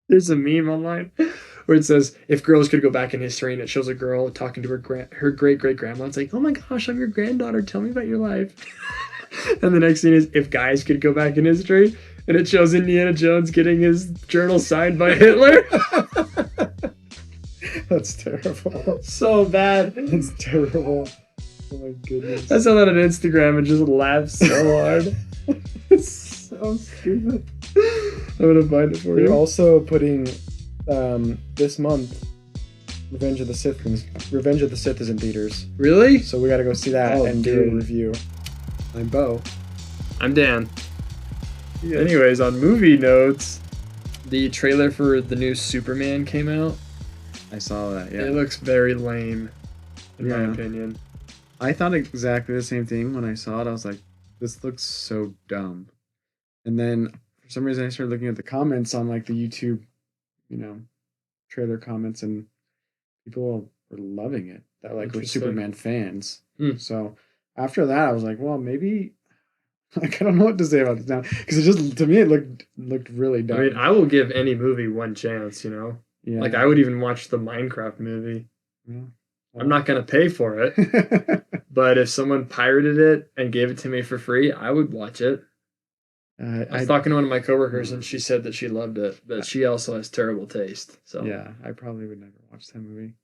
There's a meme online where it says if girls could go back in history, and it shows a girl talking to her great great grandma. It's like, oh my gosh, I'm your granddaughter. Tell me about your life. And the next scene is if guys could go back in history, and it shows Indiana Jones getting his journal signed by Hitler. That's terrible. So bad. That's terrible. Oh my goodness. I saw that on Instagram and just laughed so hard. It's so stupid. I'm gonna find it for They're you. also putting this month Revenge of the Sith is in theaters. Really? So we gotta go see that and do a review. I'm Bo. I'm Dan. Yeah. Anyways, on movie notes, the trailer for the new Superman came out. I saw that, yeah. It looks very lame, in my opinion. I thought exactly the same thing when I saw it. I was like, this looks so dumb. And then for some reason I started looking at the comments on like the YouTube, trailer comments, and people were loving it. That like were Superman fans. So after that I was like, well, maybe like I don't know what to say about this now, because it just, to me, it looked really dumb. I mean, I will give any movie one chance, Yeah. Like I would even watch the Minecraft movie. Yeah. I'm not gonna pay for it, but if someone pirated it and gave it to me for free, I would watch it. I was talking to one of my coworkers, and she said that she loved it, but she also has terrible taste. So yeah, I probably would never watch that movie.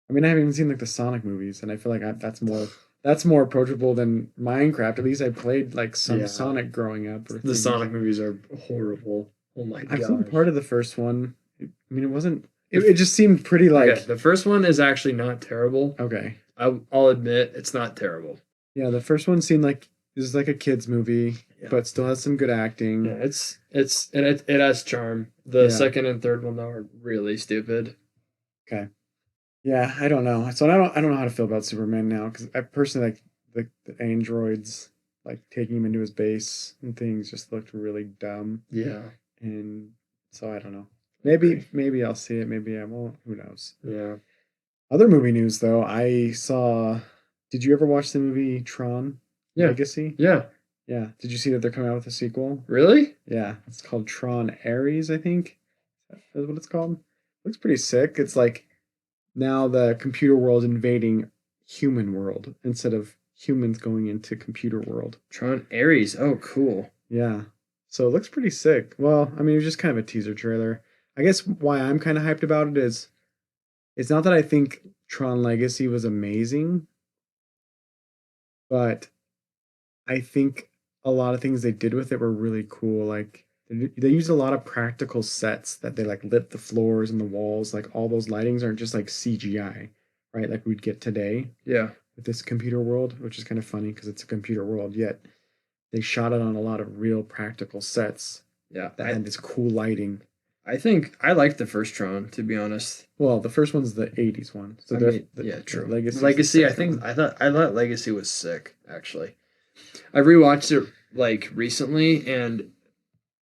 I mean, I haven't even seen like the Sonic movies, and I feel like that's more approachable than Minecraft. At least I played like some Sonic growing up. The Sonic movies are horrible. Oh my god! I've seen part of the first one. I mean, it wasn't. It just seemed pretty like. Okay, the first one is actually not terrible. Okay. I'll admit it's not terrible. Yeah, the first one seemed like it was like a kids movie, but still has some good acting. Yeah, it has charm. The second and third one though are really stupid. Okay. Yeah, I don't know. So I don't know how to feel about Superman now, because I personally like the androids like taking him into his base and things just looked really dumb. Yeah. And so I don't know. Maybe I'll see it. Maybe I won't. Who knows? Yeah. Other movie news though, I saw. Did you ever watch the movie Tron Legacy? Yeah. Yeah. Did you see that they're coming out with a sequel? Really? Yeah. It's called Tron Ares, I think. That's what it's called. Looks pretty sick. It's like now the computer world invading human world instead of humans going into computer world. Tron Ares. Oh, cool. Yeah. So it looks pretty sick. Well, I mean, it was just kind of a teaser trailer. I guess why I'm kind of hyped about it is it's not that I think Tron Legacy was amazing, but I think a lot of things they did with it were really cool. Like they used a lot of practical sets that they like lit the floors and the walls. Like all those lightings aren't just like CGI, right? Like we'd get today. Yeah. With this computer world, which is kind of funny because it's a computer world, yet they shot it on a lot of real practical sets. Yeah. That had this cool lighting. I think I liked the first Tron, to be honest. Well, the first one's the 80s one. So true. Legacy, I thought Legacy was sick, actually. I rewatched it like recently, and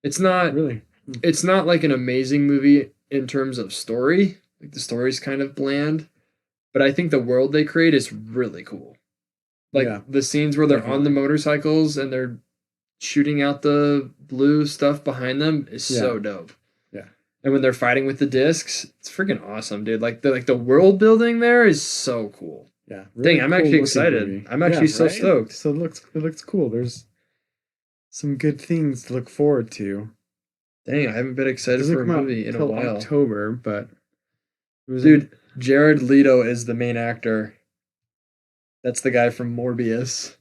it's not like an amazing movie in terms of story. Like the story's kind of bland, but I think the world they create is really cool. Like the scenes where they're on the motorcycles and they're shooting out the blue stuff behind them is so dope. And when they're fighting with the discs, it's freaking awesome, dude. Like the world building there is so cool. Yeah. Really Dang, I'm actually excited. Movie. I'm actually so stoked. So it looks cool. There's some good things to look forward to. Dang, I haven't been excited for a movie in a while. October, but dude, Jared Leto is the main actor. That's the guy from Morbius.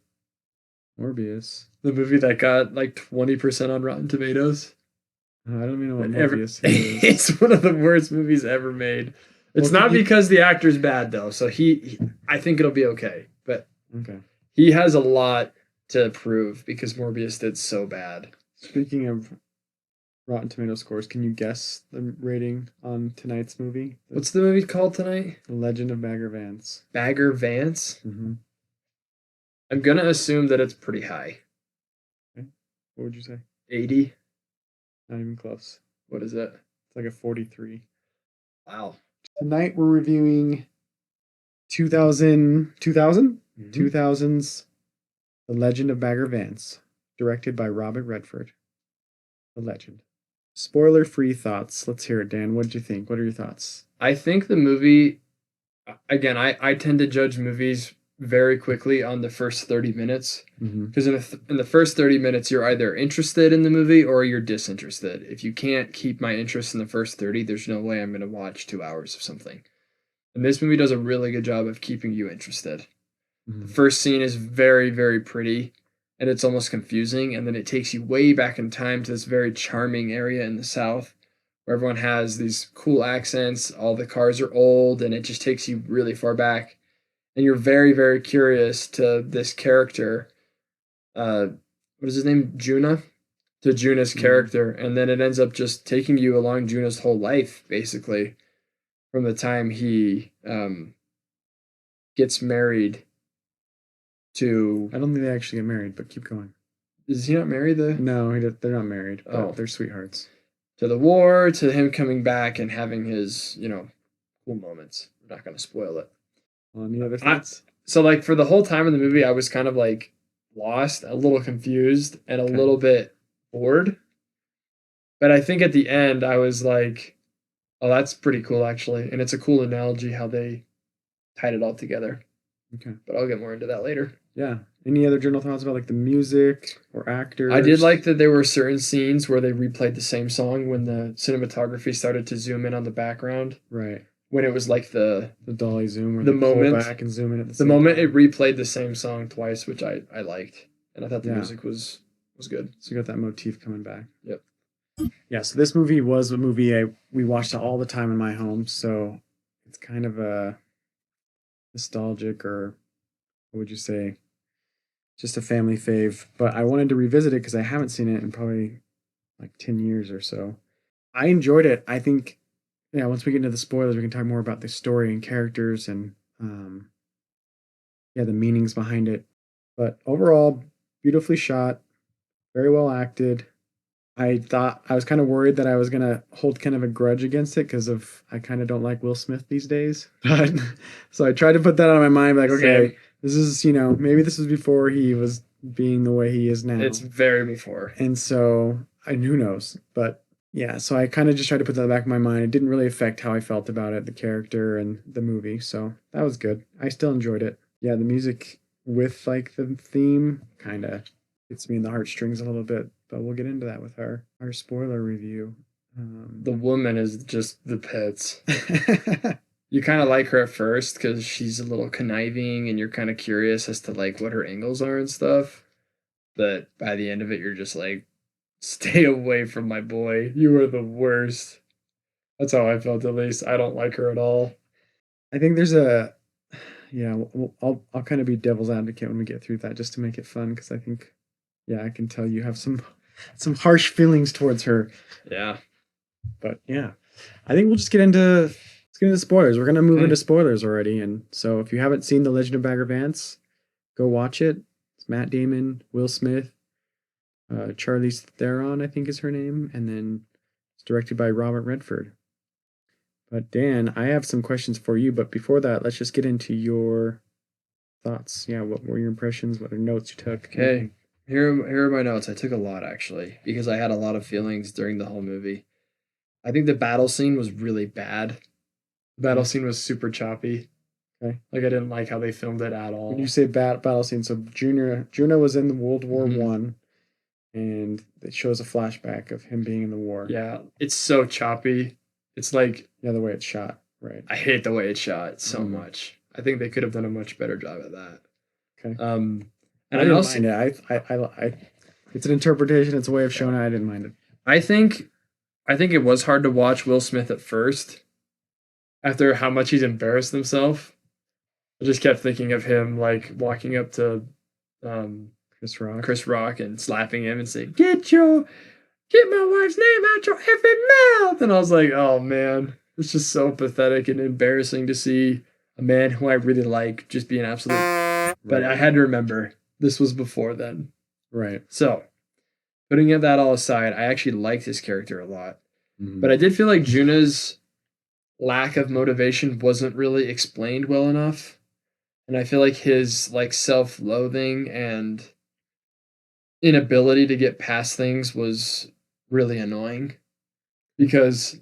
Morbius. The movie that got like 20% on Rotten Tomatoes. I don't even know what Morbius is. It's one of the worst movies ever made. It's not because the actor's bad though, so I think it'll be okay. But he has a lot to prove because Morbius did so bad. Speaking of Rotten Tomato scores, can you guess the rating on tonight's movie? What's the movie called tonight? The Legend of Bagger Vance. Bagger Vance? Mm-hmm. I'm gonna assume that it's pretty high. Okay. What would you say? 80? Not even close. What is it? It's like a 43. Wow. Tonight we're reviewing 2000's The Legend of Bagger Vance, directed by Robert Redford. The legend. Spoiler-free thoughts. Let's hear it, Dan. What did you think? What are your thoughts? I think the movie, again, I tend to judge movies very quickly on the first 30 minutes. Because in the first 30 minutes, you're either interested in the movie or you're disinterested. If you can't keep my interest in the first 30, there's no way I'm going to watch 2 hours of something. And this movie does a really good job of keeping you interested. The first scene is very, very pretty, and it's almost confusing. And then it takes you way back in time to this very charming area in the South where everyone has these cool accents. All the cars are old, and it just takes you really far back. And you're very, very curious to this character. What is his name? Junuh? To Junuh's character. And then it ends up just taking you along Junuh's whole life, basically, from the time he gets married to... I don't think they actually get married, but keep going. Is he not married? No, they're not married, but they're sweethearts. To the war, to him coming back and having his, cool moments. I'm not going to spoil it. Any other thoughts? So, like, for the whole time of the movie, I was kind of, like, lost, a little confused, and a little bit bored. But I think at the end, I was like, oh, that's pretty cool, actually. And it's a cool analogy how they tied it all together. Okay. But I'll get more into that later. Yeah. Any other general thoughts about, like, the music or actors? I did like that there were certain scenes where they replayed the same song when the cinematography started to zoom in on the background. Right. When it was like the dolly zoom, where the they moment pull back and zoom in at the the same moment time. it replayed the same song twice, which I liked, and I thought the music was good. So you got that motif coming back. Yep. Yeah. So this movie was a movie we watched all the time in my home. So it's kind of a nostalgic, or what would you say? Just a family fave. But I wanted to revisit it because I haven't seen it in probably like 10 years or so. I enjoyed it. I think. Yeah, once we get into the spoilers, we can talk more about the story and characters and the meanings behind it. But overall, beautifully shot, very well acted. I was kind of worried that I was gonna hold kind of a grudge against it because I kind of don't like Will Smith these days. But so I tried to put that on my mind, like, okay, this is maybe this was before he was being the way he is now. It's very before, and so who knows, but. Yeah, so I kind of just tried to put that in the back of my mind. It didn't really affect how I felt about it, the character and the movie, so that was good. I still enjoyed it. Yeah, the music with, like, the theme kind of gets me in the heartstrings a little bit, but we'll get into that with our spoiler review. The woman is just the pits. You kind of like her at first because she's a little conniving and you're kind of curious as to, like, what her angles are and stuff, but by the end of it, you're just like, stay away from my boy. You are the worst. That's how I felt, at least. I don't like her at all. I think there's I'll kind of be devil's advocate when we get through that just to make it fun because I think, I can tell you have some harsh feelings towards her. Yeah. But yeah, I think we'll just get into spoilers. We're going to move into spoilers already. And so if you haven't seen The Legend of Bagger Vance, go watch it. It's Matt Damon, Will Smith, Charlize Theron, I think is her name, and then it's directed by Robert Redford. But Dan, I have some questions for you, but before that, let's just get into your thoughts. Yeah, what were your impressions? What are notes you took? Okay, here are my notes. I took a lot, actually, because I had a lot of feelings during the whole movie. I think the battle scene was really bad. The battle scene was super choppy. Okay. Like, I didn't like how they filmed it at all. When you say battle scene, so Junuh was in the World War One. And it shows a flashback of him being in the war. Yeah, it's so choppy. It's like... Yeah, the way it's shot, right. I hate the way it's shot so much. I think they could have done a much better job at that. Okay. And I didn't mind it. I it's an interpretation. It's a way of showing it. I didn't mind it. I think it was hard to watch Will Smith at first. After how much he's embarrassed himself. I just kept thinking of him, like, walking up to... Chris Rock and slapping him and saying, get my wife's name out your effing mouth. And I was like, oh man, it's just so pathetic and embarrassing to see a man who I really like just be an absolute. Right. But I had to remember this was before then. Right. So putting that all aside, I actually liked his character a lot. But I did feel like Junuh's lack of motivation wasn't really explained well enough. And I feel like his, like, self-loathing and inability to get past things was really annoying. because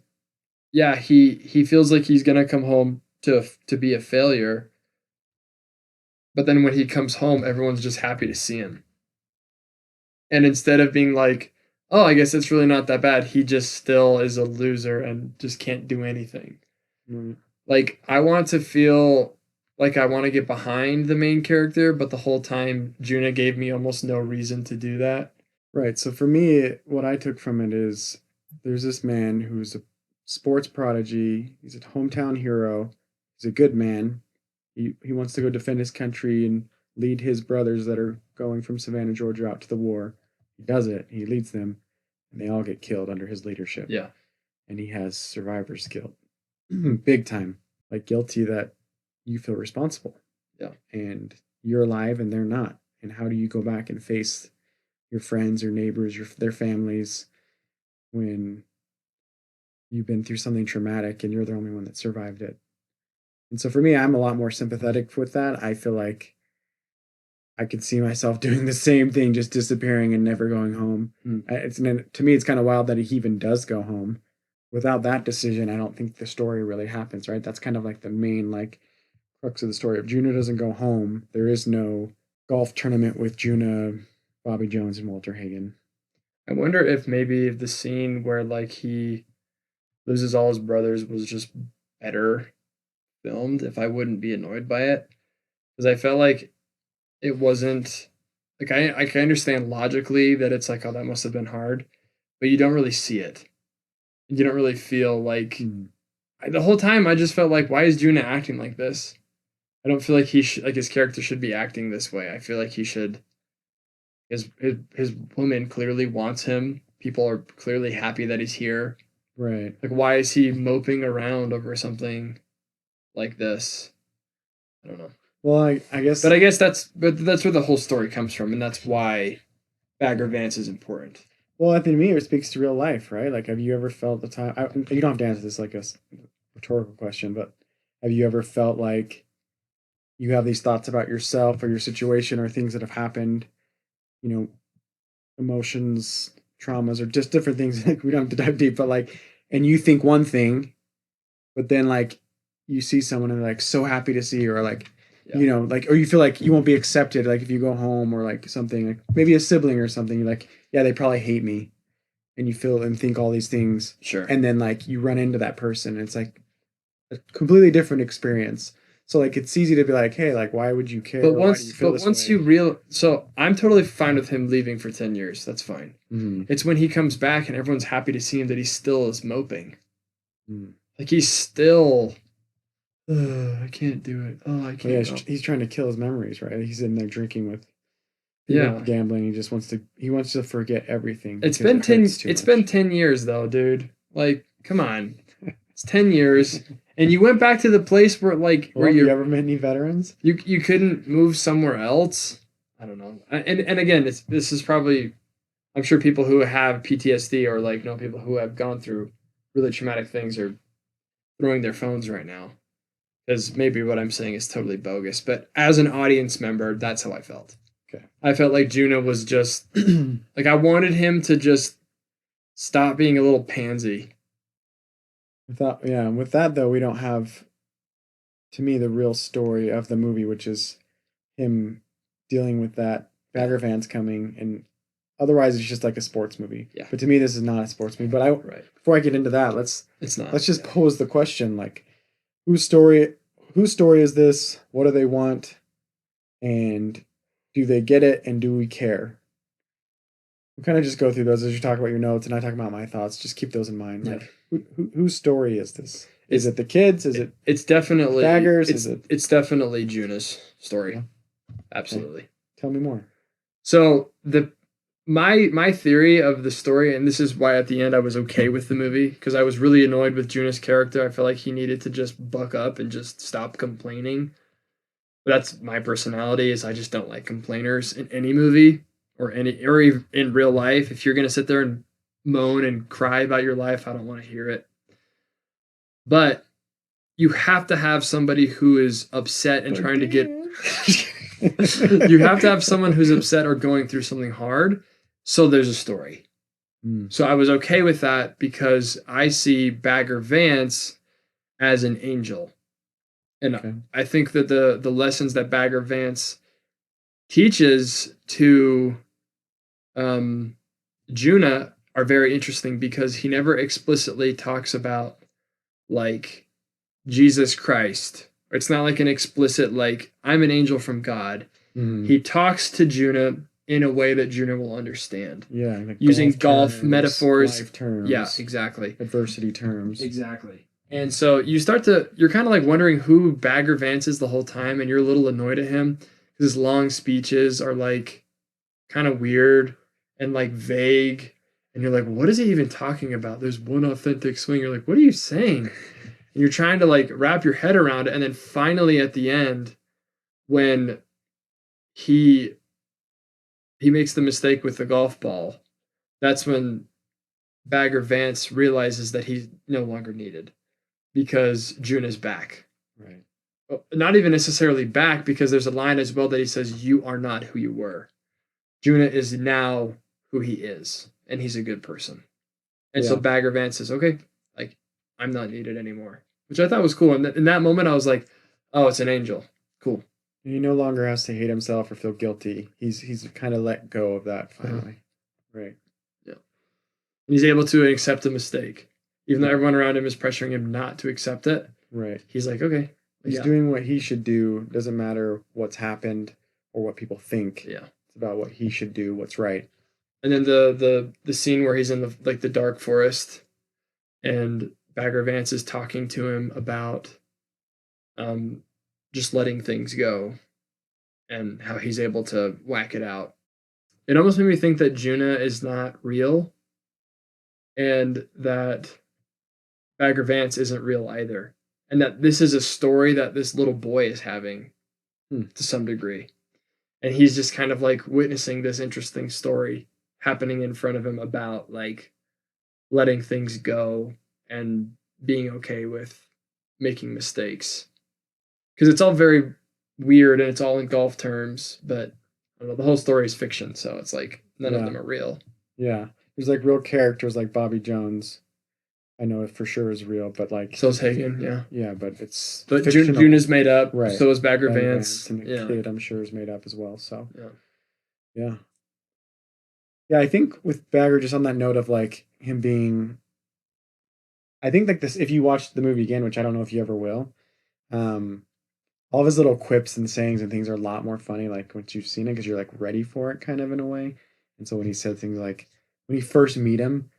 yeah, he feels like he's gonna come home to be a failure, but then when he comes home, everyone's just happy to see him. And instead of being like, oh, I guess it's really not that bad, he just still is a loser and just can't do anything. Mm. Like, I want to feel like I want to get behind the main character, but the whole time Junuh gave me almost no reason to do that. Right. So for me, what I took from it is there's this man who's a sports prodigy. He's a hometown hero. He's a good man. He wants to go defend his country and lead his brothers that are going from Savannah, Georgia out to the war. He does it. He leads them, and they all get killed under his leadership. Yeah. And he has survivor's guilt. Big time. Like guilty that you feel responsible. Yeah. And you're alive and they're not. And how do you go back and face your friends, your neighbors, their families when you've been through something traumatic and you're the only one that survived it? And so for me, I'm a lot more sympathetic with that. I feel like I could see myself doing the same thing, just disappearing and never going home. To me, it's kind of wild that he even does go home. Without that decision, I don't think the story really happens, right? That's kind of like the main crux of the story. If Junuh doesn't go home, there is no golf tournament with Junuh, Bobby Jones, and Walter Hagen. I wonder if maybe the scene where he loses all his brothers was just better filmed, if I wouldn't be annoyed by it, because I felt like it wasn't like I can understand logically that it's like, oh, that must have been hard, but you don't really see it. You don't really feel like the whole time. I just felt like, why is Junuh acting like this? I don't feel like his character should be acting this way. I feel like he should. His woman clearly wants him. People are clearly happy that he's here. Right. Like, why is he moping around over something like this? I don't know. Well, I guess that's where the whole story comes from, and that's why Bagger Vance is important. Well, I think to me, it speaks to real life, right? Like, have you ever felt the time? You don't have to answer this like a rhetorical question, but have you ever felt like you have these thoughts about yourself or your situation or things that have happened, emotions, traumas, or just different things? Like, we don't have to dive deep, but and you think one thing, but then you see someone and they're so happy to see you, or yeah. Or you feel like you won't be accepted, if you go home, or something, maybe a sibling or something. You're like, yeah, they probably hate me, and you feel and think all these things. Sure. And then you run into that person, and it's a completely different experience. So it's easy to be like, hey, why would you care? But so I'm totally fine with him leaving for 10 years. That's fine. Mm-hmm. It's when he comes back and everyone's happy to see him that he still is moping. He's still. I can't do it. Oh, I can't. Yeah, he's trying to kill his memories, right? He's in there drinking with, gambling. He wants to forget everything. It's been 10 years though, dude. Come on, it's 10 years, and you went back to the place where you ever met any veterans? You couldn't move somewhere else. I don't know. And again, this is probably, I'm sure people who have PTSD or know people who have gone through really traumatic things are throwing their phones right now. Because maybe what I'm saying is totally bogus. But as an audience member, that's how I felt. Okay. I felt like Junuh was just... I wanted him to just stop being a little pansy. With that, though, we don't have, to me, the real story of the movie, which is him dealing with that, Bagger Vance coming, and otherwise it's just a sports movie. Yeah. But to me, this is not a sports movie. But before I get into that, let's just pose the question, whose story is this? What do they want? And do they get it? And do we care? We'll kind of just go through those as you talk about your notes and I talk about my thoughts. Just keep those in mind. Yeah. Whose story is this? Is it the kids? It's definitely Baggers? It's definitely Junuh's story. Yeah. Absolutely. Okay. Tell me more. So my theory of the story, and this is why at the end I was okay with the movie, because I was really annoyed with Junuh's character. I felt like he needed to just buck up and just stop complaining. But that's my personality, is I just don't like complainers in any movie or even in real life. If you're gonna sit there and moan and cry about your life, I don't want to hear it. But you have to have somebody who is upset and trying to get you have to have someone who's upset or going through something hard. So there's a story. So I was okay with that because I see Bagger Vance as an angel. And I think that the lessons that Bagger Vance teaches to Junuh are very interesting because he never explicitly talks about like Jesus Christ. It's not like an explicit like I'm an angel from God. He talks to Junuh in a way that Junuh will understand. Yeah, like using golf metaphors, life terms. Yeah, exactly. Adversity terms. Exactly. And so you're kind of like wondering who Bagger Vance is the whole time, and you're a little annoyed at him because his long speeches are like kind of weird and like vague. And you're like, what is he even talking about? There's one authentic swing. You're like, what are you saying? And you're trying to like wrap your head around it. And then finally at the end, when he makes the mistake with the golf ball, that's when Bagger Vance realizes that he's no longer needed because Junuh's back. Right. Not even necessarily back, because there's a line as well that he says, you are not who you were. Junuh is now who he is, and he's a good person. And so Bagger Vance says, okay, like, I'm not needed anymore, which I thought was cool. And in that moment, I was like, oh, it's an angel. Cool. He no longer has to hate himself or feel guilty. He's kind of let go of that finally. Right. Yeah. And he's able to accept a mistake. Even though everyone around him is pressuring him not to accept it. Right. He's like, okay. He's doing what he should do. Doesn't matter what's happened or what people think. Yeah. It's about what he should do, what's right. And then the scene where he's in the dark forest and Bagger Vance is talking to him about just letting things go and how he's able to whack it out. It almost made me think that Junuh is not real and that Bagger Vance isn't real either. And that this is a story that this little boy is having to some degree. And he's just kind of like witnessing this interesting story happening in front of him about like letting things go and being okay with making mistakes. Because it's all very weird and it's all in golf terms, but I don't know, the whole story is fiction, so it's like none of them are real. Yeah. There's like real characters like Bobby Jones. I know it for sure is real, but like so is Hagen, yeah. Yeah, but it's Junuh's made up, right. So is Bagger Vance. And the kid, I'm sure, is made up as well. So yeah. Yeah, I think with Bagger, just on that note of like him being, I think like this, if you watch the movie again, which I don't know if you ever will, all of his little quips and sayings and things are a lot more funny, like once you've seen it, because you're like ready for it kind of in a way. And so when he said things like, when you first meet him,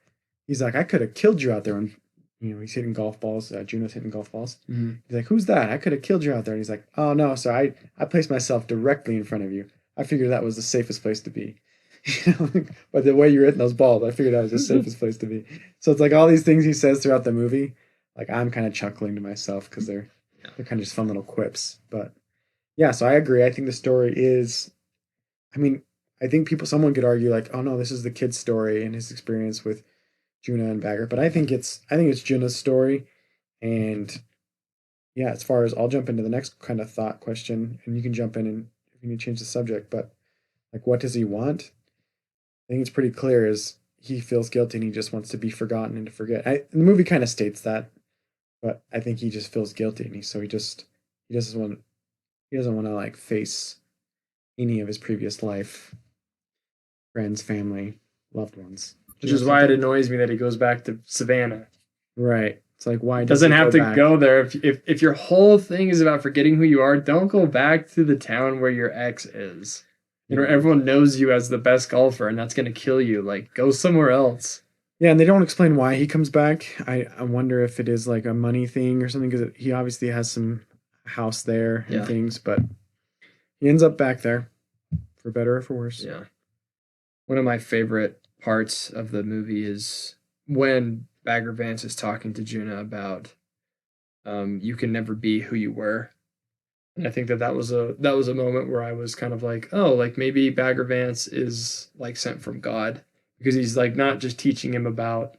he's like, I could have killed you out there. And, you know, he's hitting golf balls. Junuh's hitting golf balls. Mm-hmm. He's like, who's that? I could have killed you out there. And he's like, oh, no. So I placed myself directly in front of you. I figured that was the safest place to be. But the way you're hitting those balls, I figured that was the safest place to be. So it's like all these things he says throughout the movie. Like I'm kind of chuckling to myself because they're kind of just fun little quips. But yeah, so I agree. I think the story is, I mean, I think someone could argue like, oh no, this is the kid's story and his experience with Junuh and Bagger, but I think it's Junuh's story. And yeah, as far as I'll jump into the next kind of thought question, and you can jump in and if you need to change the subject, but like, what does he want? I think it's pretty clear is he feels guilty and he just wants to be forgotten and to forget. The movie kind of states that, but I think he just feels guilty and he doesn't want to like face any of his previous life, friends, family, loved ones. Which is why it annoys me that he goes back to Savannah. Right. It's like, why doesn't have to go there? If your whole thing is about forgetting who you are, don't go back to the town where your ex is. You know, everyone knows you as the best golfer, and that's going to kill you. Like, go somewhere else. Yeah, and they don't explain why he comes back. I wonder if it is like a money thing or something, because he obviously has some house there and things, but he ends up back there, for better or for worse. Yeah. One of my favorite parts of the movie is when Bagger Vance is talking to Junuh about you can never be who you were. And I think that was a moment where I was kind of like, oh, like maybe Bagger Vance is like sent from God, because he's like not just teaching him about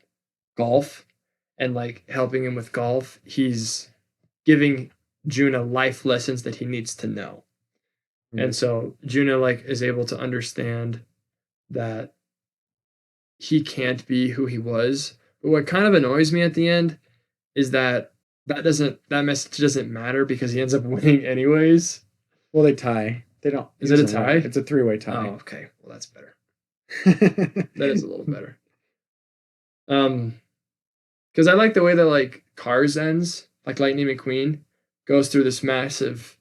golf and like helping him with golf. He's giving Junuh life lessons that he needs to know. Mm-hmm. And so Junuh like is able to understand that he can't be who he was. But what kind of annoys me at the end is that message doesn't matter because he ends up winning anyways. Well, they tie. They don't. Is it a tie? It's a 3-way tie. Oh, okay. Well, that's better. That is a little better. Because I like the way that like Cars ends, like Lightning McQueen goes through this massive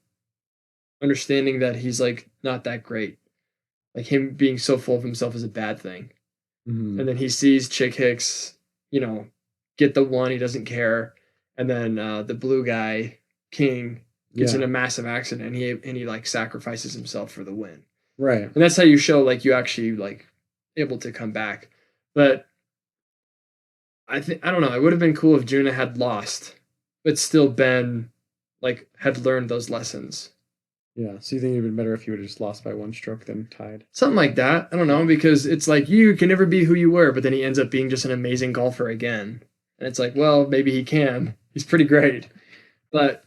understanding that he's like not that great. Like him being so full of himself is a bad thing. Mm-hmm. And then he sees Chick Hicks, get the one, he doesn't care. And then the blue guy, King, gets in a massive accident and he like sacrifices himself for the win. Right. And that's how you show like you actually like able to come back. But I don't know, it would have been cool if Junuh had lost, but still Ben like had learned those lessons. Yeah. So you think it would have been better if you would have just lost by one stroke than tied? Something like that. I don't know, because it's like you can never be who you were, but then he ends up being just an amazing golfer again. And it's like, well, maybe he can. He's pretty great. But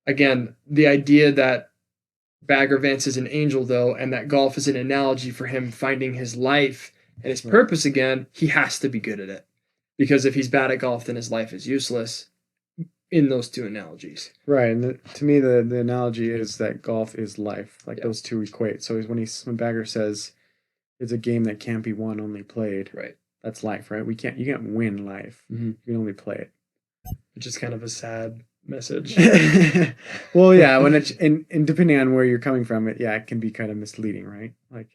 again, the idea that Bagger Vance is an angel, though, and that golf is an analogy for him finding his life and his purpose again, he has to be good at it. Because if he's bad at golf, then his life is useless in those two analogies. Right. And to me, the analogy is that golf is life. Like those two equate. So when Bagger says it's a game that can't be won, only played. Right. That's life, right? You can't win life. Mm-hmm. You can only play it. Which is kind of a sad message. Well, yeah, when and depending on where you're coming from, it can be kind of misleading, right? Like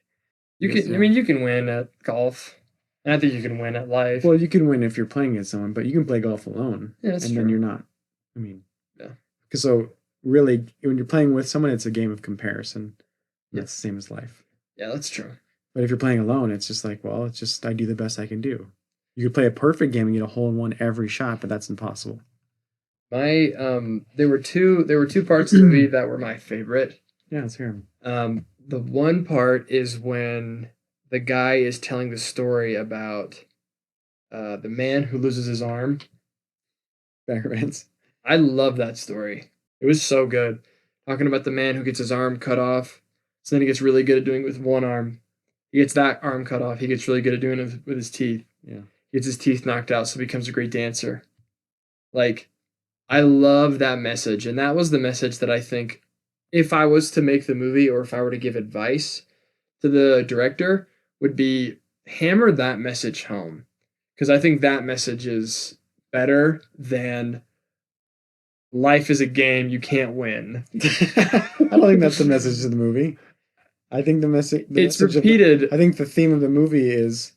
you can win at golf. And I think you can win at life. Well, you can win if you're playing against someone, but you can play golf alone. Yeah, that's true. Then you're not. I mean, yeah. Because so really, when you're playing with someone, it's a game of comparison. Yeah. It's the same as life. Yeah, that's true. But if you're playing alone, it's just like, well, it's just I do the best I can do. You could play a perfect game and get a hole in one every shot, but that's impossible. There were two parts of the movie that were my favorite. Yeah, let's hear them. The one part is when the guy is telling the story about the man who loses his arm. Bagger Vance. I love that story. It was so good. Talking about the man who gets his arm cut off. So then he gets really good at doing it with one arm. He gets that arm cut off. He gets really good at doing it with his teeth. Yeah. He gets his teeth knocked out, so he becomes a great dancer. Like, I love that message. And that was the message that I think if I was to make the movie or if I were to give advice to the director, would be hammer that message home. Because I think that message is better than life is a game, you can't win. I don't think that's the message of the movie. I think it's repeated. I think the theme of the movie is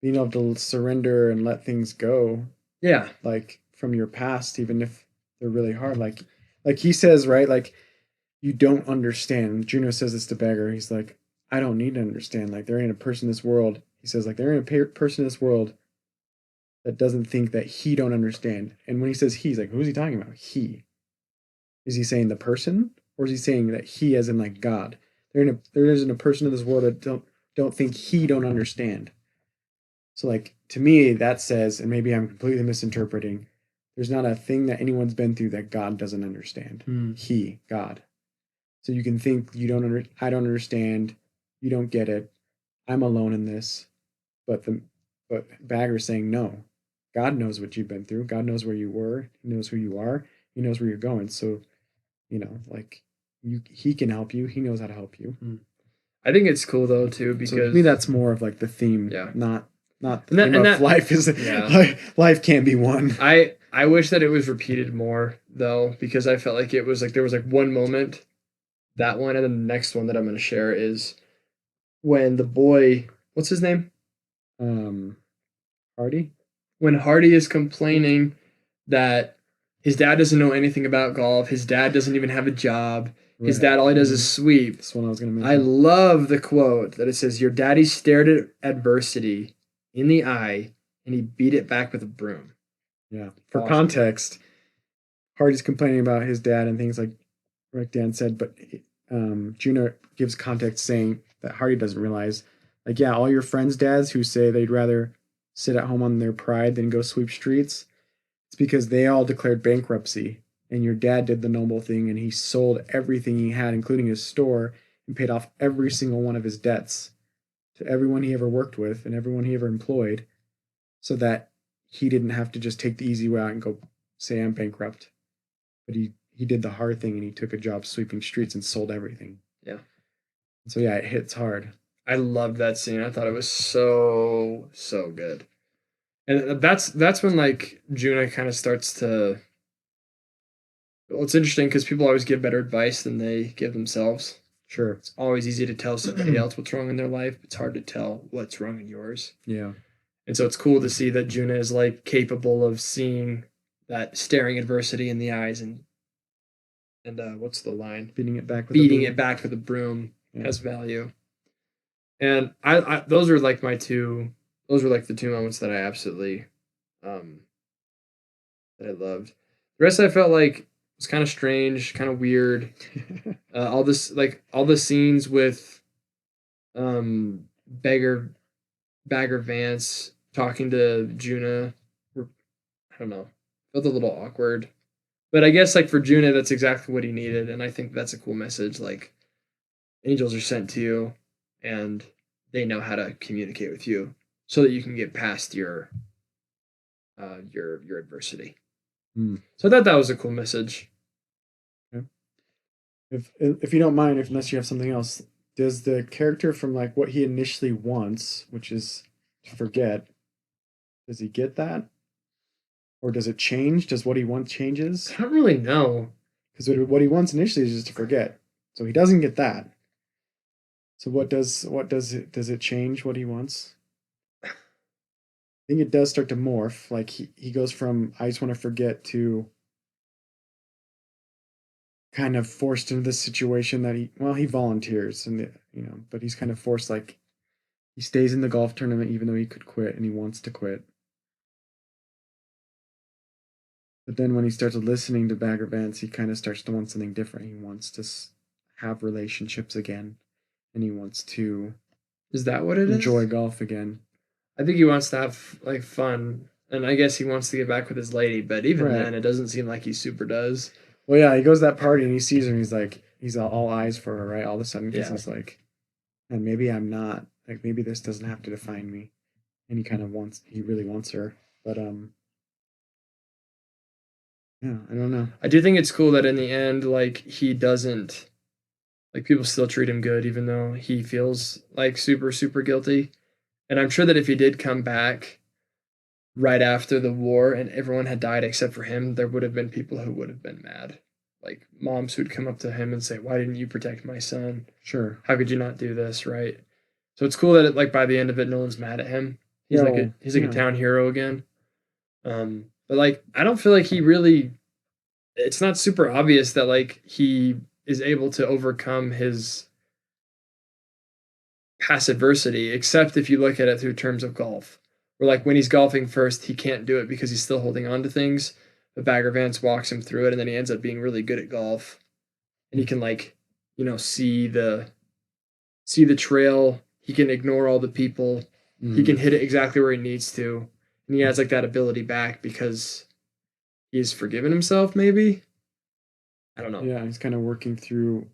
being able to surrender and let things go. Yeah. Like from your past, even if they're really hard. Like he says, right? Like, you don't understand. Junuh says this to Bagger. He's like, I don't need to understand. Like, there ain't a person in this world. He says, like, there ain't a person in this world that doesn't think that he don't understand. And when he says he's like, who's he talking about? He. Is he saying the person? Or is he saying that he as in like God? There isn't a person in this world that don't think he don't understand. So like, to me, that says, and maybe I'm completely misinterpreting, there's not a thing that anyone's been through that God doesn't understand. He, God. So you can think I don't understand, you don't get it, I'm alone in this. But Bagger's saying no. God knows what you've been through. God knows where you were. He knows who you are. He knows where you're going. So, like he can help you. He knows how to help you. I think it's cool though too because to me that's more of like the theme. Yeah. Not the theme of life is life can't be won. I wish that it was repeated more though, because I felt like it was like there was like one moment, that one, and then the next one that I'm going to share is when the boy, what's his name? Hardy? When Hardy is complaining that his dad doesn't know anything about golf, his dad doesn't even have a job, his dad, all he does is sweep. That's one I was going to mention. I love the quote that it says, your daddy stared at adversity in the eye and he beat it back with a broom. Yeah. For context, Hardy's complaining about his dad and things like Dan said, but Junuh gives context saying that Hardy doesn't realize, like, yeah, all your friends' dads who say they'd rather sit at home on their pride than go sweep streets, it's because they all declared bankruptcy, and your dad did the noble thing, and he sold everything he had, including his store, and paid off every single one of his debts to everyone he ever worked with and everyone he ever employed, so that he didn't have to just take the easy way out and go say I'm bankrupt. But he did the hard thing and he took a job sweeping streets and sold everything. Yeah. So yeah, it hits hard. I loved that scene. I thought it was so good. And that's when like Junuh kind of starts to. Well, it's interesting because people always give better advice than they give themselves. Sure. It's always easy to tell somebody else what's wrong in their life. It's hard to tell what's wrong in yours. Yeah. And so it's cool to see that Junuh is like capable of seeing that, staring adversity in the eyes and what's the line? Beating it back with a broom has value. And I those are like the two moments that I absolutely that I loved. The rest I felt like was kind of strange, kind of weird. All the scenes with Bagger Vance talking to Junuh were, I don't know, felt a little awkward. But I guess like for Junuh, that's exactly what he needed, and I think that's a cool message. Like, angels are sent to you, and they know how to communicate with you so that you can get past your adversity. So I thought that was a cool message. Okay. If you don't mind, unless you have something else, does the character from like what he initially wants, which is to forget, does he get that? Or does it change? Does what he wants changes? I don't really know. Because what he wants initially is just to forget. So he doesn't get that. So does it change what he wants? I think it does start to morph. Like he goes from I just want to forget to kind of forced into this situation that he volunteers and but he's kind of forced, like he stays in the golf tournament even though he could quit and he wants to quit. But then when he starts listening to Bagger Vance, he kind of starts to want something different. He wants to have relationships again, and he wants to. Is that what it enjoy golf again? I think he wants to have like fun, and I guess he wants to get back with his lady. But even then, it doesn't seem like he super does. Well, yeah, he goes to that party and he sees her, and he's like, he's all eyes for her, right? All of a sudden, because he's like, and maybe I'm not. Like maybe this doesn't have to define me, and he really wants her, but yeah, I don't know. I do think it's cool that in the end, like, he doesn't, like, people still treat him good, even though he feels, like, super, super guilty. And I'm sure that if he did come back right after the war and everyone had died except for him, there would have been people who would have been mad. Like, moms who'd come up to him and say, why didn't you protect my son? Sure. How could you not do this, right? So it's cool that, like, by the end of it, no one's mad at him. He's a town hero again. But, like, I don't feel like he really, it's not super obvious that, like, he is able to overcome his past adversity, except if you look at it through terms of golf. Where, like, when he's golfing first, he can't do it because he's still holding on to things. But Bagger Vance walks him through it, and then he ends up being really good at golf. And he can, like, see the trail. He can ignore all the people. He can hit it exactly where he needs to. And he has, like, that ability back because he's forgiven himself, maybe? I don't know. Yeah, he's kind of working through.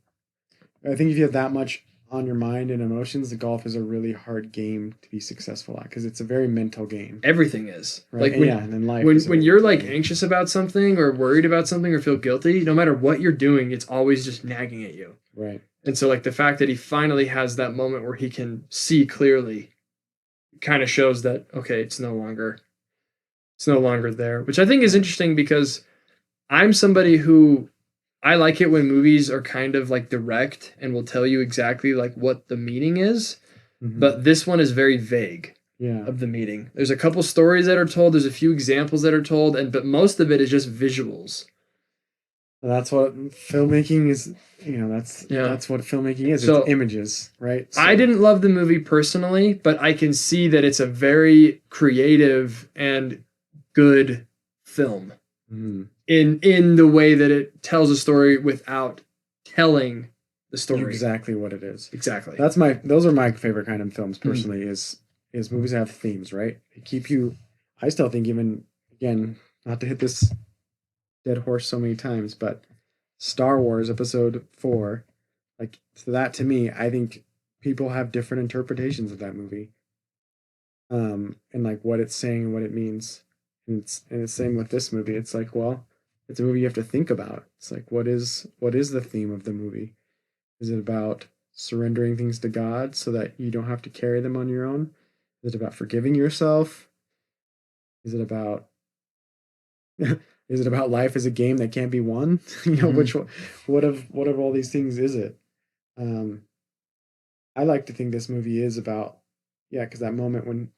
I think if you have that much on your mind and emotions, the golf is a really hard game to be successful at because it's a very mental game. Everything is. Right? Like and then life when you're like anxious about something or worried about something or feel guilty, no matter what you're doing, it's always just nagging at you. Right. And so, like, the fact that he finally has that moment where he can see clearly kind of shows that, okay, it's no longer there, which I think is interesting because I'm somebody who, I like it when movies are kind of like direct and will tell you exactly like what the meaning is, but this one is very vague of the meaning. There's a couple stories that are told, there's a few examples that are told, but most of it is just visuals. That's what filmmaking is, that's what filmmaking is. So, it's images, right? So. I didn't love the movie personally, but I can see that it's a very creative and good film in the way that it tells a story without telling the story. Exactly what it is. Exactly. Those are my favorite kind of films personally, is movies that have themes, right? They keep you, I still think, even, again, not to hit this dead horse so many times, but Star Wars Episode 4, like, so that to me, I think people have different interpretations of that movie. And like what it's saying and what it means. And it's same with this movie. It's like, well, it's a movie you have to think about. It's like, what is the theme of the movie? Is it about surrendering things to God so that you don't have to carry them on your own? Is it about forgiving yourself? Is it about is it about life as a game that can't be won? Which one, what of all these things is it? I like to think this movie is about, because that moment when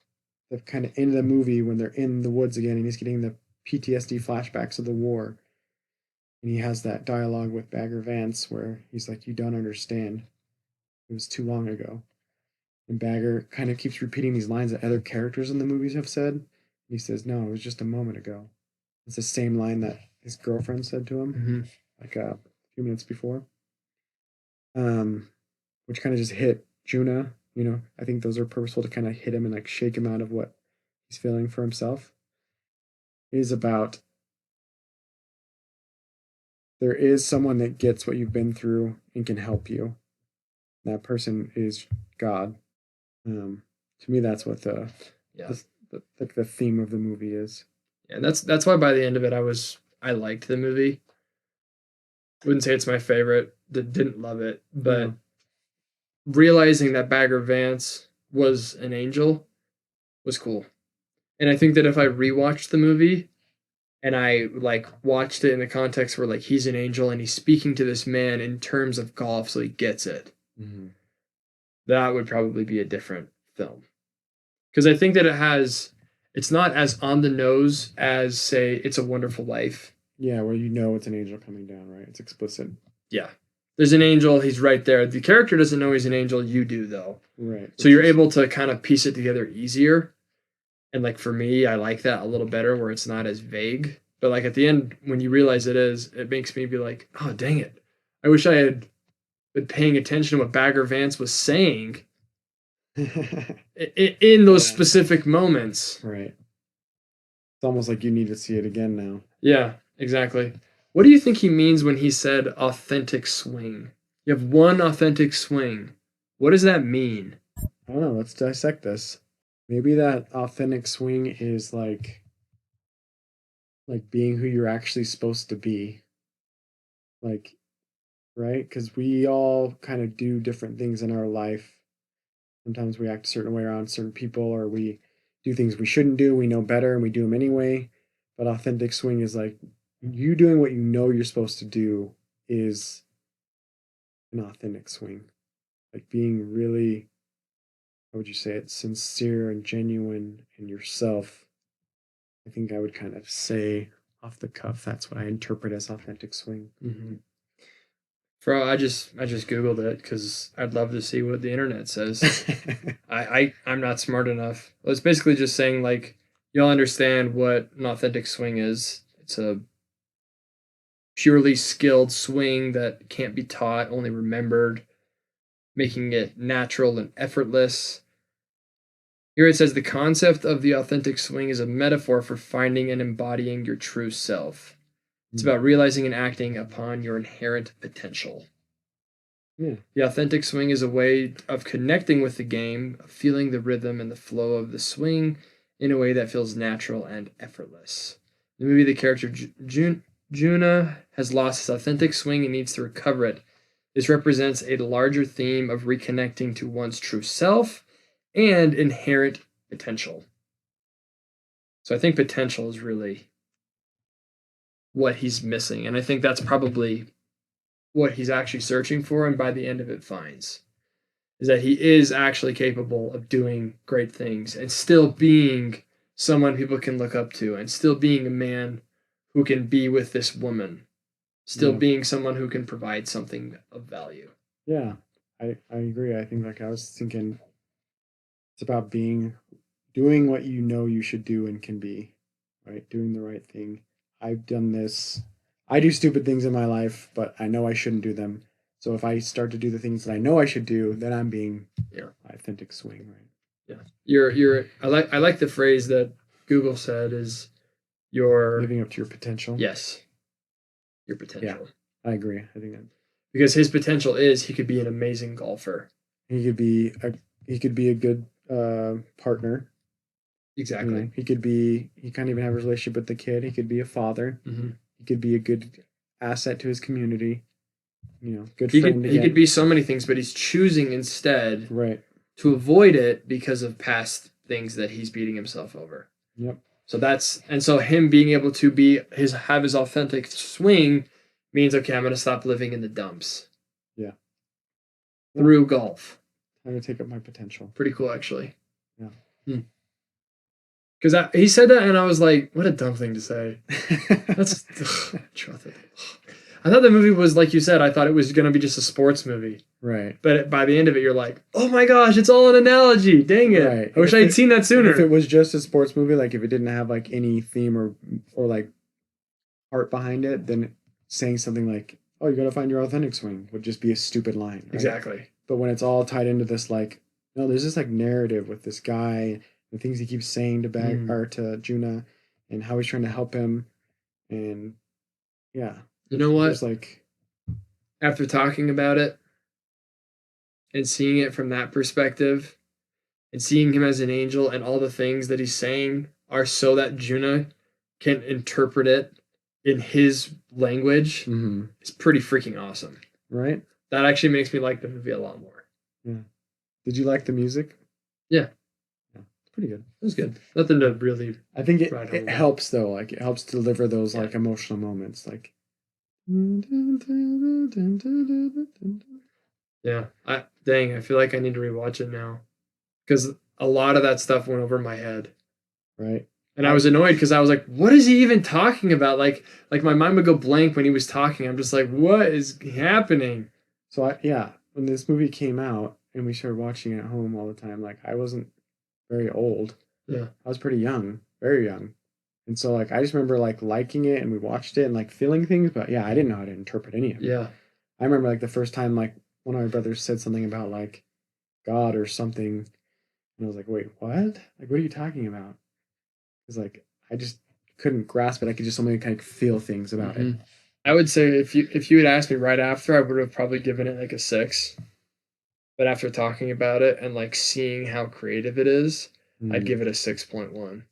the kind of end of the movie when they're in the woods again and he's getting the PTSD flashbacks of the war, and he has that dialogue with Bagger Vance where he's like, "You don't understand. It was too long ago." And Bagger kind of keeps repeating these lines that other characters in the movies have said. And he says, "No, it was just a moment ago." It's the same line that his girlfriend said to him, like a few minutes before. Which kind of just hit Junuh. I think those are purposeful to kind of hit him and like shake him out of what he's feeling for himself. It is about there is someone that gets what you've been through and can help you. That person is God. To me, that's what the theme of the movie is. Yeah, that's why by the end of it, I liked the movie. Wouldn't say it's my favorite. Didn't love it, but realizing that Bagger Vance was an angel was cool. And I think that if I rewatched the movie and I like watched it in the context where like he's an angel and he's speaking to this man in terms of golf, so he gets it, that would probably be a different film. Because I think that it's not as on the nose as, say, It's a Wonderful Life. Yeah, where it's an angel coming down, right? It's explicit. Yeah. There's an angel, he's right there. The character doesn't know he's an angel, you do, though. Right. So you're able to kind of piece it together easier. And, like, for me, I like that a little better where it's not as vague. But, like, at the end, when you realize it is, it makes me be like, oh, dang it. I wish I had been paying attention to what Bagger Vance was saying in those specific moments. Right. It's almost like you need to see it again now. Yeah, exactly. What do you think he means when he said authentic swing? You have one authentic swing. What does that mean? I don't know. Let's dissect this. Maybe that authentic swing is like being who you're actually supposed to be. Like, right? Because we all kind of do different things in our life. Sometimes we act a certain way around certain people, or we do things we shouldn't do. We know better and we do them anyway. But authentic swing is like you doing what you know you're supposed to do is an authentic swing. Like being really, how would you say it, sincere and genuine in yourself. I think I would kind of say off the cuff, that's what I interpret as authentic swing. I just Googled it because I'd love to see what the internet says. I'm not smart enough. Well, it's basically just saying like you'll understand what an authentic swing is. It's a purely skilled swing that can't be taught, only remembered, making it natural and effortless. Here it says the concept of the authentic swing is a metaphor for finding and embodying your true self. It's about realizing and acting upon your inherent potential. Yeah. The authentic swing is a way of connecting with the game, of feeling the rhythm and the flow of the swing in a way that feels natural and effortless. In the movie, the character Junuh has lost his authentic swing and needs to recover it. This represents a larger theme of reconnecting to one's true self and inherent potential. So I think potential is really what he's missing. And I think that's probably what he's actually searching for, and by the end of it finds, is that he is actually capable of doing great things and still being someone people can look up to and still being a man who can be with this woman, still being someone who can provide something of value. Yeah, I agree. I think I was thinking it's about doing what you know you should do and can be, right? Doing the right thing. I've done this. I do stupid things in my life, but I know I shouldn't do them. So if I start to do the things that I know I should do, then I'm being authentic swing, right? Yeah. I like the phrase that Google said is you're living up to your potential. Yes. Your potential. Yeah, I agree. I think that because his potential is he could be an amazing golfer He could be a good partner. Exactly. You know, he can't even have a relationship with the kid. He could be a father. Mm-hmm. He could be a good asset to his community. You know, good He friend. he could be so many things, but he's choosing instead right to avoid it because of past things that he's beating himself over. Yep. So him being able to have his authentic swing means, okay, I'm gonna stop living in the dumps. Yeah. Through golf. I'm gonna take up my potential. Pretty cool, actually. Yeah. Because he said that, and I was like, what a dumb thing to say. That's I thought the movie was, like you said, I thought it was going to be just a sports movie. Right. But by the end of it, you're like, oh my gosh, it's all an analogy. Dang it. Right. I wish I had seen that sooner. If it was just a sports movie, like if it didn't have like any theme or like heart behind it, then saying something like, oh, you got to find your authentic swing would just be a stupid line. Right? Exactly. But when it's all tied into this, like, no, there's this like narrative with this guy, the things he keeps saying to Junuh, and how he's trying to help him, and yeah, you know what? It's like, after talking about it and seeing it from that perspective, and seeing him as an angel, and all the things that he's saying are so that Junuh can interpret it in his language, it's pretty freaking awesome. Right? That actually makes me like the movie a lot more. Yeah. Did you like the music? Yeah. Pretty good. It was good. Nothing to really. I think it helps though. Like it helps deliver those like emotional moments. Like. Yeah. I feel like I need to rewatch it now, because a lot of that stuff went over my head. Right. And I was annoyed because I was like, "What is he even talking about?" Like my mind would go blank when he was talking. I'm just like, "What is happening?" So when this movie came out and we started watching it at home all the time, like I wasn't very old. Yeah. I was pretty young, very young. And so like I just remember like liking it, and we watched it and like feeling things, but I didn't know how to interpret any of it. Yeah. I remember like the first time like one of my brothers said something about like God or something, and I was like, "Wait, what? Like what are you talking about?" Because like I just couldn't grasp it. I could just only kind of feel things about it. I would say if you had asked me right after, I would have probably given it like a 6. But after talking about it and like seeing how creative it is, I'd give it a 6.1.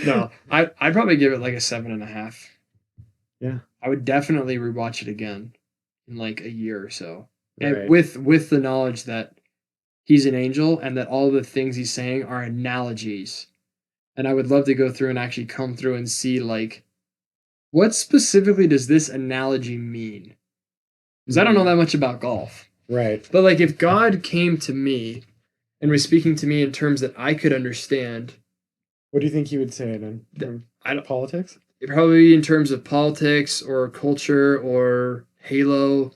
No, I'd probably give it like a 7.5. Yeah. I would definitely rewatch it again in like a year or so. Right. And with the knowledge that he's an angel and that all the things he's saying are analogies. And I would love to go through and actually come through and see like, what specifically does this analogy mean? Because I don't know that much about golf. Right. But like if God came to me and was speaking to me in terms that I could understand. What do you think he would say then? Politics? Probably in terms of politics or culture or Halo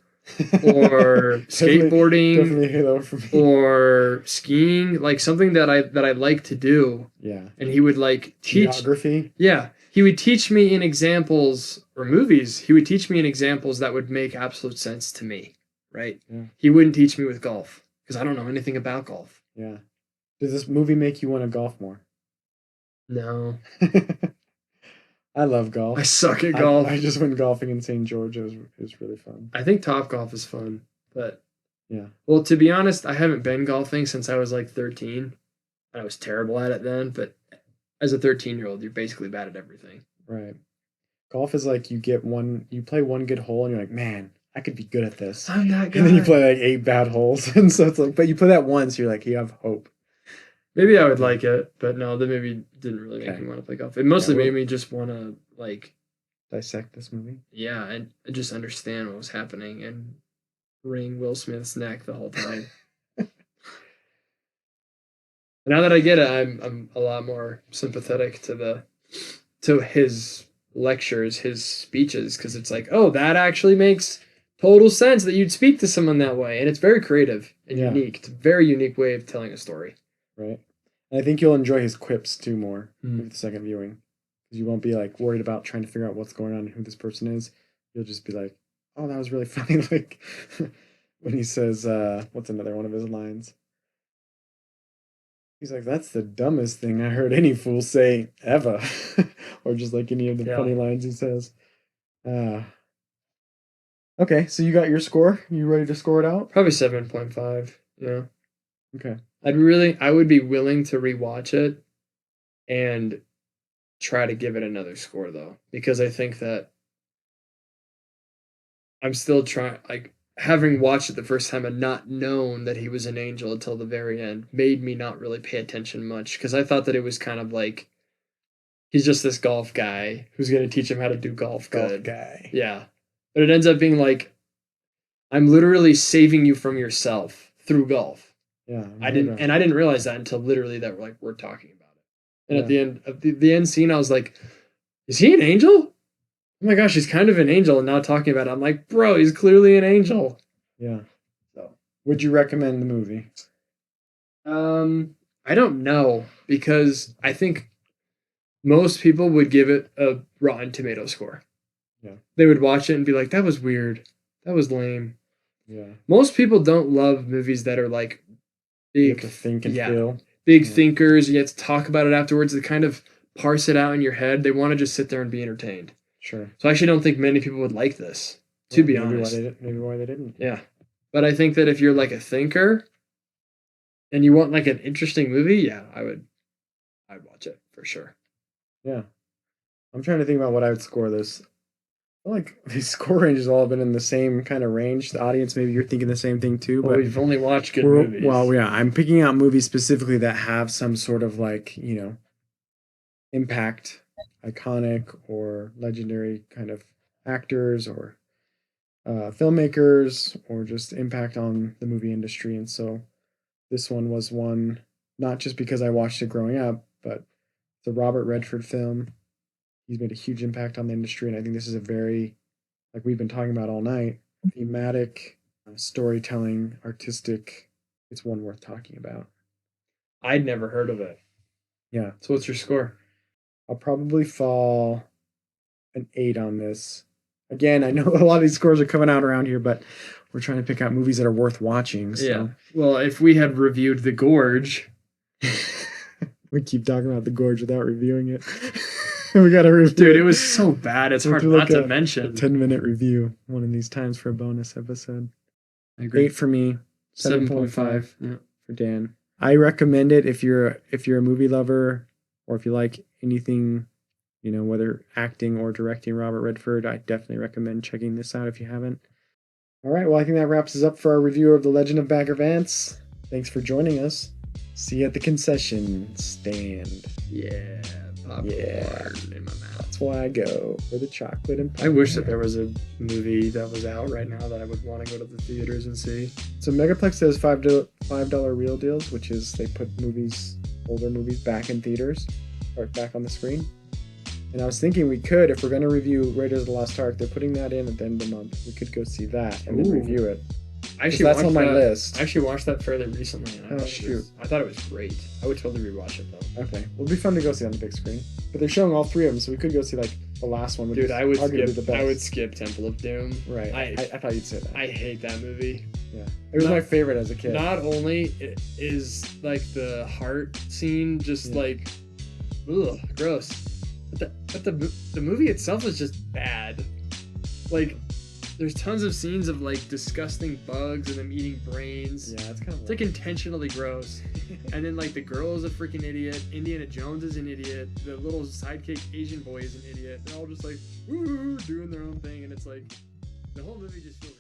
or skateboarding. Definitely Halo for me. Or skiing, like something that I like to do. Yeah. And he would like teach geography. Yeah. He would teach me in examples or movies. He would teach me in examples that would make absolute sense to me. Right? Yeah. He wouldn't teach me with golf because I don't know anything about golf. Yeah. Does this movie make you want to golf more? No. I love golf. I suck at golf. I just went golfing in St. George. It was really fun. I think Top Golf is fun, but yeah. Well, to be honest, I haven't been golfing since I was like 13. I was terrible at it then, but as a 13-year-old, you're basically bad at everything. Right. Golf is like you play one good hole and you're like, man, I could be good at this. I'm not good. And then you play like 8 bad holes. And so it's like, but you play that once, you're like, you have hope. Maybe I would like it, but no, the movie didn't really make me want to play golf. It mostly made me just want to like dissect this movie. Yeah, and just understand what was happening and wring Will Smith's neck the whole time. Now that I get it, I'm a lot more sympathetic to his lectures, his speeches, because it's like, oh, that actually makes total sense that you'd speak to someone that way, and it's very creative and unique. It's a very unique way of telling a story. Right. And I think you'll enjoy his quips too more with the second viewing, because you won't be like worried about trying to figure out what's going on and who this person is. You'll just be like, oh, that was really funny. Like when he says, what's another one of his lines? He's like, that's the dumbest thing I heard any fool say ever. Or just like any of the funny lines he says. Okay, so you got your score? You ready to score it out? Probably 7.5. Yeah. Okay. I would be willing to rewatch it and try to give it another score though, because I think that I'm still trying, like, having watched it the first time and not known that he was an angel until the very end made me not really pay attention much, because I thought that it was kind of like he's just this golf guy who's going to teach him how to do golf good. Guy. Yeah. But it ends up being like, I'm literally saving you from yourself through golf. Yeah. I didn't realize that until literally that we're talking about it. And at the end of the end scene, I was like, is he an angel? Oh my gosh, he's kind of an angel. And now talking about it, I'm like, bro, he's clearly an angel. Yeah. So, would you recommend the movie? I don't know, because I think most people would give it a Rotten Tomato score. Yeah. They would watch it and be like, that was weird. That was lame. Yeah. Most people don't love movies that are like big. You have to think and feel. Big thinkers. You have to talk about it afterwards. They kind of parse it out in your head. They want to just sit there and be entertained. Sure. So I actually don't think many people would like this, to be honest. Maybe why they didn't. Yeah. But I think that if you're like a thinker and you want like an interesting movie, yeah, I'd watch it for sure. Yeah. I'm trying to think about what I would score this. I feel like these score ranges all have been in the same kind of range. The audience, maybe you're thinking the same thing too. Well, but we've only watched good movies. Well, yeah, I'm picking out movies specifically that have some sort of like, impact, iconic or legendary kind of actors or filmmakers, or just impact on the movie industry. And so this one was one, not just because I watched it growing up, but it's a Robert Redford film. He's made a huge impact on the industry, and I think this is a very, like we've been talking about all night, thematic, storytelling, artistic. It's one worth talking about. I'd never heard of it. Yeah. So what's your score? I'll probably fall an 8 on this. Again, I know a lot of these scores are coming out around here, but we're trying to pick out movies that are worth watching. So. Yeah. Well, if we had reviewed The Gorge. We keep talking about The Gorge without reviewing it. We got to review. Dude, it was so bad. It's hard not to mention. A 10-minute review one of these times for a bonus episode. I agree. 8 for me. 7.5 yeah. for Dan. I recommend it if you're a movie lover, or if you like anything, whether acting or directing Robert Redford. I definitely recommend checking this out if you haven't. All right, well, I think that wraps us up for our review of The Legend of Bagger Vance. Thanks for joining us. See you at the concession stand. Yeah, popcorn in my mouth. That's why I go for the chocolate and popcorn. I wish that there was a movie that was out right now that I would want to go to the theaters and see. So Megaplex does $5 real deals, which is they put older movies back in theaters, or back on the screen. And I was thinking we could, if we're going to review Raiders of the Lost Ark, they're putting that in at the end of the month. We could go see that and then review it. That's on my list. I actually watched that fairly recently. And I thought it was great. I would totally rewatch it though. Okay, well, it'd be fun to go see on the big screen. But they're showing all 3 of them, so we could go see like the last one. Dude, I would skip Temple of Doom. Right. I thought you'd say that. I hate that movie. Yeah, it was my favorite as a kid. Not only is like the heart scene just like, ugh, gross. But the movie itself is just bad. Like, there's tons of scenes of like disgusting bugs and them eating brains. Yeah, it's like intentionally gross. And then like the girl is a freaking idiot. Indiana Jones is an idiot. The little sidekick Asian boy is an idiot. They're all just like doing their own thing, and it's like the whole movie just feels